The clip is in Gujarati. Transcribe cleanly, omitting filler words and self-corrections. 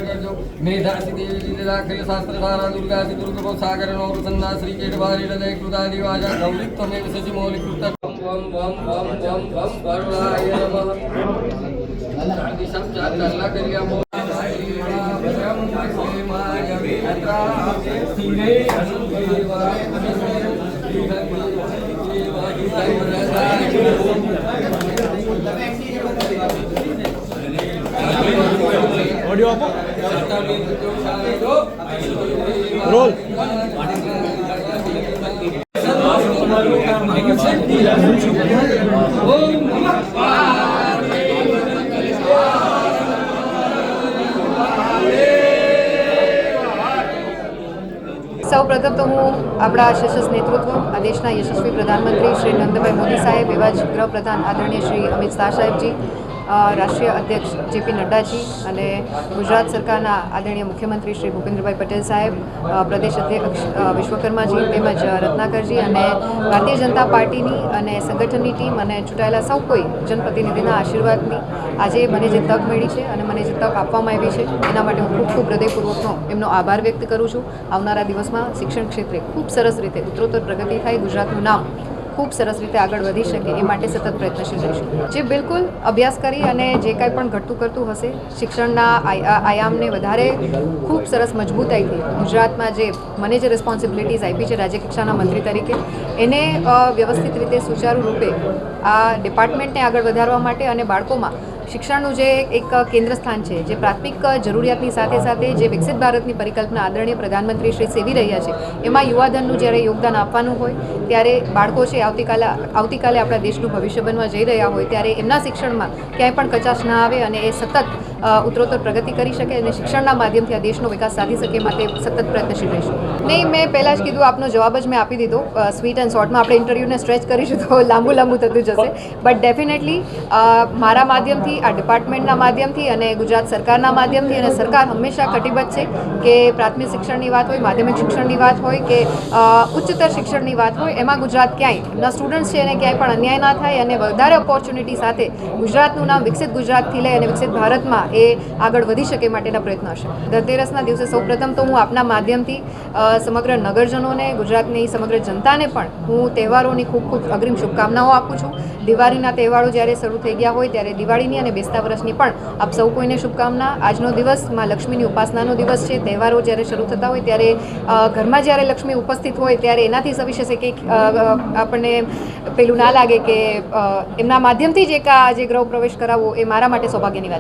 करजो मेधासी देवी दाखिल शास्त्र सारा दुर्गा दुर्ग सागर नौ प्रसन्ना श्री केटवारी हृदय कृता दिवाजा गौरी त्वमेव शशि मौलिक कृत वम वम वम वम वम करुणाय नमः शांति सब चार अल्लाह करिया बोल ऑडियो आपो रोल સૌ પ્રથમ તો હું આપણા સશસ્ત્ર નેતૃત્વ આ દેશના યશસ્વી પ્રધાનમંત્રી શ્રી નરેન્દ્રભાઈ મોદી સાહેબ એવા જ ગૃહપ્રધાન આદરણીય શ્રી અમિત શાહ સાહેબજી, રાષ્ટ્રીય અધ્યક્ષ જેપી નડ્ડાજી અને ગુજરાત સરકારના આદરણીય મુખ્યમંત્રી શ્રી ભૂપેન્દ્રભાઈ પટેલ સાહેબ, પ્રદેશ અધ્યક્ષ વિશ્વકર્માજી તેમજ રત્નાકરજી અને ભારતીય જનતા પાર્ટીની અને સંગઠનની ટીમ અને ચૂંટાયેલા સૌ કોઈ જનપ્રતિનિધિના આશીર્વાદની આજે મને જે તક મળી છે અને મને જે તક આપવામાં આવી છે એના માટે હું ખૂબ ખૂબ હૃદયપૂર્વકનો એમનો આભાર વ્યક્ત કરું છું. આવનારા દિવસમાં શિક્ષણ ક્ષેત્રે ખૂબ સરસ રીતે ઉત્તરોત્તર પ્રગતિ થાય, ગુજરાતનું નામ ખૂબ સરસ રીતે આગળ વધી શકે એ માટે સતત પ્રયત્નશીલ રહીશું. જે બિલકુલ અભ્યાસ કરી અને જે કાંઈ પણ ઘટતું કરતું હશે શિક્ષણના આયામને વધારે ખૂબ સરસ મજબૂતાઈથી ગુજરાતમાં જે મને જે રિસ્પોન્સિબિલિટીઝ આપી છે રાજ્ય કક્ષાના મંત્રી તરીકે એને વ્યવસ્થિત રીતે સુચારુ રૂપે આ ડિપાર્ટમેન્ટને આગળ વધારવા માટે અને બાળકોમાં શિક્ષણનું જે એક કેન્દ્ર સ્થાન છે, જે પ્રાથમિક જરૂરિયાતની સાથે સાથે જે વિકસિત ભારતની પરિકલ્પના આદરણીય પ્રધાનમંત્રી શ્રી સેવી રહ્યા છે એમાં યુવાધનનું જ્યારે યોગદાન આપવાનું હોય ત્યારે બાળકો છે આવતીકાલે આપણા દેશનું ભવિષ્ય બનવા જઈ રહ્યા હોય ત્યારે એમના શિક્ષણમાં ક્યાંય પણ કચાશ ના આવે અને એ સતત ઉત્તરોત્તર પ્રગતિ કરી શકે અને શિક્ષણના માધ્યમથી આ દેશનો વિકાસ સાધી શકે માટે સતત પ્રયત્નશીલ રહીશું. નહીં, મેં પહેલાં જ કીધું, આપનો જવાબ જ મેં આપી દીધો. સ્વીટ એન્ડ શોર્ટમાં આપણે ઇન્ટરવ્યૂને સ્ટ્રેચ કરીશું તો લાંબુ થતું જશે. બટ ડેફિનેટલી મારા માધ્યમથી, આ ડિપાર્ટમેન્ટના માધ્યમથી અને ગુજરાત સરકારના માધ્યમથી, અને સરકાર હંમેશા કટિબદ્ધ છે કે પ્રાથમિક શિક્ષણની વાત હોય, માધ્યમિક શિક્ષણની વાત હોય કે ઉચ્ચતર શિક્ષણની વાત હોય, એમાં ગુજરાત ક્યાંય એમના સ્ટુડન્ટ્સ છે એને ક્યાંય પણ અન્યાય ના થાય અને વધારે ઓપોર્ચ્યુનિટી સાથે ગુજરાતનું નામ વિકસિત ગુજરાતથી લઈ અને વિકસિત ભારતમાં એ આગળ વધી શકે માટેના પ્રયત્નો હશે. ધનતેરસના દિવસે સૌપ્રથમ તો હું આપના માધ્યમથી સમગ્ર નગરજનોને, ગુજરાતની સમગ્ર જનતાને પણ હું તહેવારોની ખૂબ ખૂબ અગ્રિમ શુભકામનાઓ આપું છું. દિવાળીના તહેવારો જ્યારે શરૂ થઈ ગયા હોય ત્યારે દિવાળીની અને બેસતા વર્ષની પણ આપ સૌ કોઈને શુભકામના. આજનો દિવસ માં લક્ષ્મીની ઉપાસનાનો દિવસ છે. તહેવારો જ્યારે શરૂ થતા હોય ત્યારે ઘરમાં જ્યારે લક્ષ્મી ઉપસ્થિત હોય ત્યારે એનાથી સવિશેષ કંઈક આપણને પેલું ના લાગે કે એમના માધ્યમથી જ એક આ જે ગૃહ પ્રવેશ કરાવવો એ મારા માટે સૌભાગ્યની વાત છે.